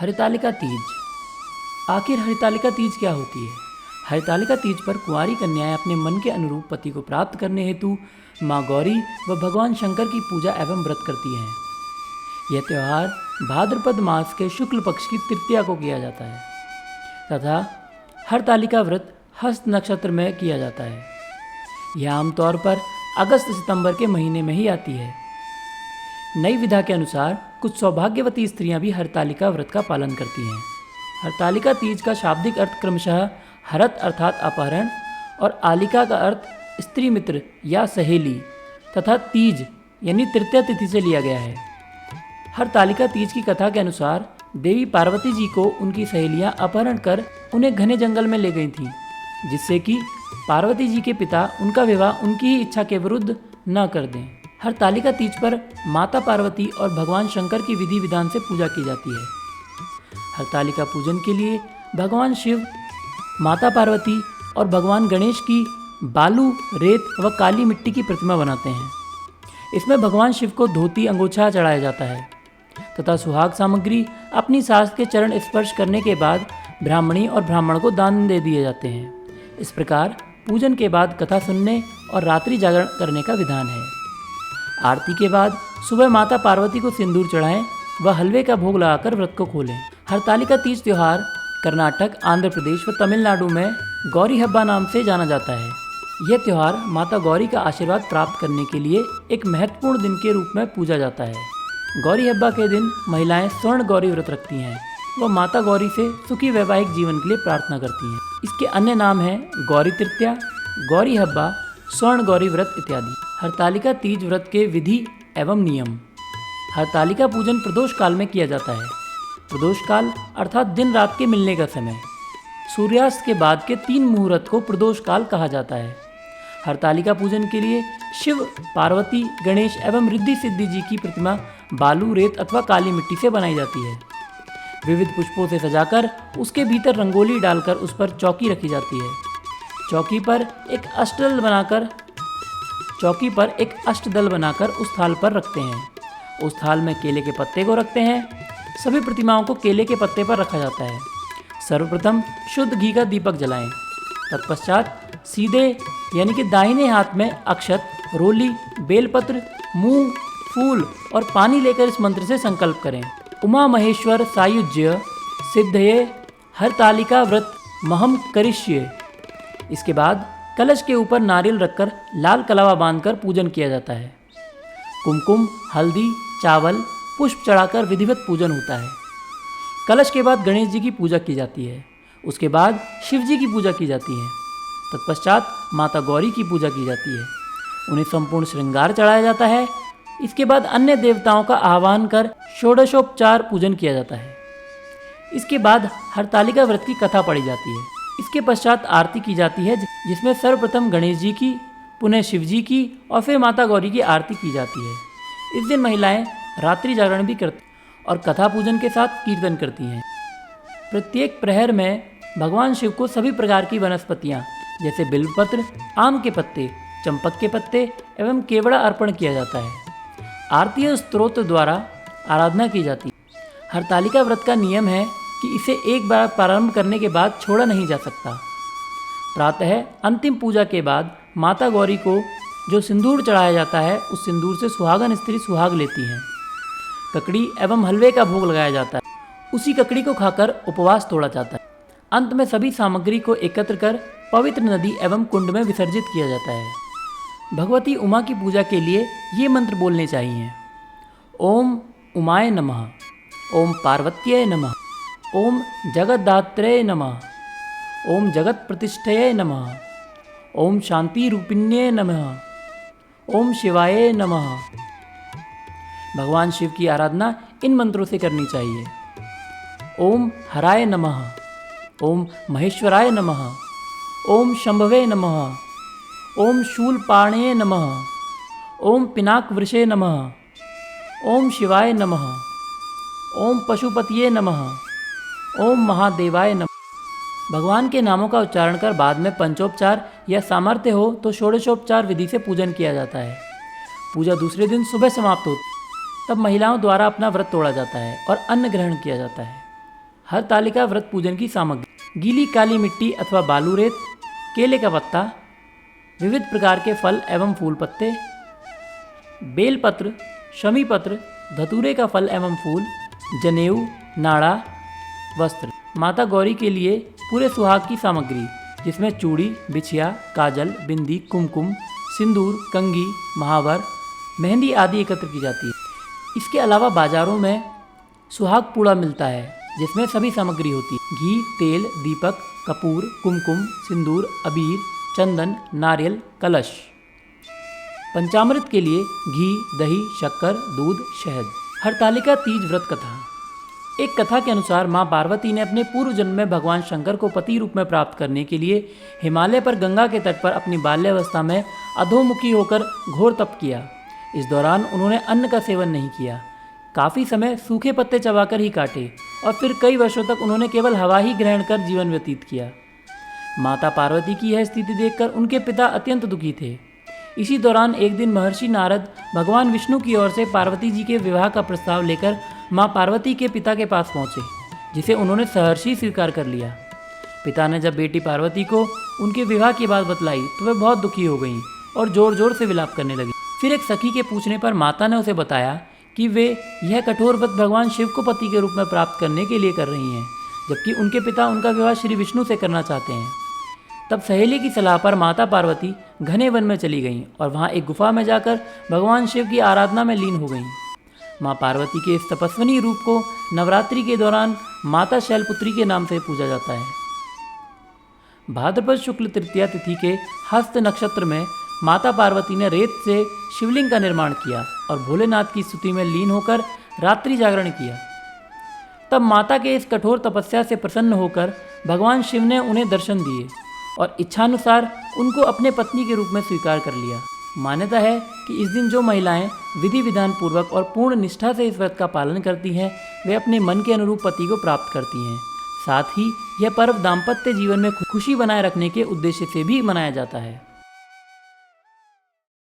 हरितालिका तीज। आखिर हरितालिका तीज क्या होती है? हरितालिका तीज पर कुंवारी कन्याएं अपने मन के अनुरूप पति को प्राप्त करने हेतु माँ गौरी व भगवान शंकर की पूजा एवं व्रत करती हैं। यह त्यौहार भाद्रपद मास के शुक्ल पक्ष की तृतीया को किया जाता है तथा हरतालिका व्रत हस्त नक्षत्र में किया जाता है। यह आमतौर पर अगस्त सितंबर के महीने में ही आती है। नई विधा के अनुसार कुछ सौभाग्यवती स्त्रियां भी हरतालिका व्रत का पालन करती हैं। हरतालिका तीज का शाब्दिक अर्थ क्रमशः हरत अर्थात अपहरण और आलिका का अर्थ स्त्री मित्र या सहेली तथा तीज यानी तृतीया तिथि से लिया गया है। हरतालिका तीज की कथा के अनुसार देवी पार्वती जी को उनकी सहेलियां अपहरण कर उन्हें घने जंगल में ले गई थीं, जिससे कि पार्वती जी के पिता उनका विवाह उनकी ही इच्छा के विरुद्ध न कर दें। हरतालिका तीज पर माता पार्वती और भगवान शंकर की विधि विधान से पूजा की जाती है। हरतालिका पूजन के लिए भगवान शिव, माता पार्वती और भगवान गणेश की बालू, रेत व काली मिट्टी की प्रतिमा बनाते हैं। इसमें भगवान शिव को धोती अंगोछा चढ़ाया जाता है तथा सुहाग सामग्री अपनी सास के चरण स्पर्श करने के बाद ब्राह्मणी और ब्राह्मण को दान दे दिए जाते हैं। इस प्रकार पूजन के बाद कथा सुनने और रात्रि जागरण करने का विधान है। आरती के बाद सुबह माता पार्वती को सिंदूर चढ़ाएं व हलवे का भोग लगाकर व्रत को खोलें। हरतालिका तीज त्यौहार कर्नाटक, आंध्र प्रदेश व तमिलनाडु में गौरी हब्बा नाम से जाना जाता है। यह त्यौहार माता गौरी का आशीर्वाद प्राप्त करने के लिए एक महत्वपूर्ण दिन के रूप में पूजा जाता है। गौरी हब्बा के दिन महिलाएं स्वर्ण गौरी व्रत रखती हैं व माता गौरी से सुखी वैवाहिक जीवन के लिए प्रार्थना करती हैं। इसके अन्य नाम हैं गौरी तृतीया, गौरी हब्बा, स्वर्ण गौरी व्रत इत्यादि। हरतालिका तीज व्रत के विधि एवं नियम। हरतालिका पूजन प्रदोष काल में किया जाता है। प्रदोष काल अर्थात दिन रात के मिलने का समय। सूर्यास्त के बाद के 3 मुहूर्त को प्रदोष काल कहा जाता है। हरतालिका पूजन के लिए शिव, पार्वती, गणेश एवं रिद्धि सिद्धि जी की प्रतिमा बालू, रेत अथवा काली मिट्टी से बनाई जाती है। विविध पुष्पों से सजाकर उसके भीतर रंगोली डालकर उस पर चौकी रखी जाती है। चौकी पर एक अष्टदल बनाकर उस थाल पर रखते हैं। उस थाल में केले के पत्ते को रखते हैं। सभी प्रतिमाओं को केले के पत्ते पर रखा जाता है। सर्वप्रथम शुद्ध घी का दीपक जलाएं। तत्पश्चात सीधे यानी कि दाहिने हाथ में अक्षत, रोली, बेलपत्र, मूंग, फूल और पानी लेकर इस मंत्र से संकल्प करें। उमा महेश्वर सायुज्य सिद्धये हरतालिका व्रत महम करिष्ये। इसके बाद कलश के ऊपर नारियल रखकर लाल कलावा बांधकर पूजन किया जाता है। कुमकुम, हल्दी, चावल, पुष्प चढ़ाकर विधिवत पूजन होता है। कलश के बाद गणेश जी की पूजा की जाती है। उसके बाद शिव जी की पूजा की जाती है। तत्पश्चात माता गौरी की पूजा की जाती है। उन्हें संपूर्ण श्रृंगार चढ़ाया जाता है। इसके बाद अन्य देवताओं का आह्वान कर षोडशोपचार पूजन किया जाता है। इसके बाद हरतालिका व्रत की कथा पढ़ी जाती है। इसके पश्चात आरती की जाती है, जिसमें सर्वप्रथम गणेश जी की, पुनः शिव जी की और फिर माता गौरी की आरती की जाती है। इस दिन महिलाएं रात्रि जागरण भी करती और कथा पूजन के साथ कीर्तन करती हैं। प्रत्येक प्रहर में भगवान शिव को सभी प्रकार की वनस्पतियाँ जैसे बिल्वपत्र, आम के पत्ते, चंपक के पत्ते एवं केवड़ा अर्पण किया जाता है। आरती और स्तोत्र द्वारा आराधना की जाती है। हरतालिका व्रत का नियम है कि इसे एक बार प्रारंभ करने के बाद छोड़ा नहीं जा सकता। प्रातः अंतिम पूजा के बाद माता गौरी को जो सिंदूर चढ़ाया जाता है, उस सिंदूर से सुहागन स्त्री सुहाग लेती हैं। ककड़ी एवं हलवे का भोग लगाया जाता है। उसी ककड़ी को खाकर उपवास तोड़ा जाता है। अंत में सभी सामग्री को एकत्र कर पवित्र नदी एवं कुंड में विसर्जित किया जाता है। भगवती उमा की पूजा के लिए ये मंत्र बोलने चाहिए। ओम उमाय नमः, ओम पार्वत्यै नमः, ओम जगद्धात्रे नमः, ओम जगत प्रतिष्ठये नमः, ओम शांति रूपिण्ये नमः, ओम शिवाय नमः। भगवान शिव की आराधना इन मंत्रों से करनी चाहिए। ओम हराय नमः, ओम महेश्वराय नमः, ओम शंभवे नमः, ओम शूलपाणये नमः, ओम पिनाकवृषे नमः, ओम शिवाय नमः, ओम पशुपतये नमः, ओम महादेवाय नमः। भगवान के नामों का उच्चारण कर बाद में पंचोपचार या सामर्थ्य हो तो षोडशोपचार विधि से पूजन किया जाता है। पूजा दूसरे दिन सुबह समाप्त होती, तब महिलाओं द्वारा अपना व्रत तोड़ा जाता है और अन्न ग्रहण किया जाता है। हरतालिका व्रत पूजन की सामग्री: गीली काली मिट्टी अथवा बालू रेत, केले का पत्ता, विविध प्रकार के फल एवं फूल पत्ते, बेलपत्र, शमी पत्र, धतूरे का फल एवं फूल, जनेऊ, नाड़ा, वस्त्र। माता गौरी के लिए पूरे सुहाग की सामग्री, जिसमें चूड़ी, बिछिया, काजल, बिंदी, कुमकुम, सिंदूर, कंघी, महावर, मेहंदी आदि एकत्र की जाती है। इसके अलावा बाजारों में सुहाग पूड़ा मिलता है, जिसमें सभी सामग्री होती है: घी, तेल, दीपक, कपूर, कुमकुम, सिंदूर, अबीर, चंदन, नारियल, कलश। पंचामृत के लिए घी, दही, शक्कर, दूध, शहद। हरतालिका तीज व्रत कथा। एक कथा के अनुसार मां पार्वती ने अपने पूर्व जन्म में भगवान शंकर को पति रूप में प्राप्त करने के लिए हिमालय पर गंगा के तट पर अपनी बाल्यावस्था में अधोमुखी होकर घोर तप किया। इस दौरान उन्होंने अन्न का सेवन नहीं किया, काफ़ी समय सूखे पत्ते चबाकर ही काटे और फिर कई वर्षों तक उन्होंने केवल हवा ही ग्रहण कर जीवन व्यतीत किया। माता पार्वती की यह स्थिति देखकर उनके पिता अत्यंत दुखी थे। इसी दौरान एक दिन महर्षि नारद भगवान विष्णु की ओर से पार्वती जी के विवाह का प्रस्ताव लेकर मां पार्वती के पिता के पास पहुंचे, जिसे उन्होंने सहर्षि स्वीकार कर लिया। पिता ने जब बेटी पार्वती को उनके विवाह की बात बतलाई तो वे बहुत दुखी हो गईं और जोर जोर से विलाप करने लगी। फिर एक सखी के पूछने पर माता ने उसे बताया कि वे यह कठोर व्रत भगवान शिव को पति के रूप में प्राप्त करने के लिए कर रही हैं, जबकि उनके पिता उनका विवाह श्री विष्णु से करना चाहते हैं। तब सहेली की सलाह पर माता पार्वती घने वन में चली गईं और वहाँ एक गुफा में जाकर भगवान शिव की आराधना में लीन हो गईं। माँ पार्वती के इस तपस्विनी रूप को नवरात्रि के दौरान माता शैलपुत्री के नाम से पूजा जाता है। भाद्रपद शुक्ल तृतीया तिथि के हस्त नक्षत्र में माता पार्वती ने रेत से शिवलिंग का निर्माण किया और भोलेनाथ की स्तुति में लीन होकर रात्रि जागरण किया। तब माता के इस कठोर तपस्या से प्रसन्न होकर भगवान शिव ने उन्हें दर्शन दिए और इच्छानुसार उनको अपने पत्नी के रूप में स्वीकार कर लिया। मान्यता है कि इस दिन जो महिलाएं विधि विधान पूर्वक और पूर्ण निष्ठा से इस व्रत का पालन करती हैं, वे अपने मन के अनुरूप पति को प्राप्त करती हैं। साथ ही यह पर्व दाम्पत्य जीवन में खुशी बनाए रखने के उद्देश्य से भी मनाया जाता है।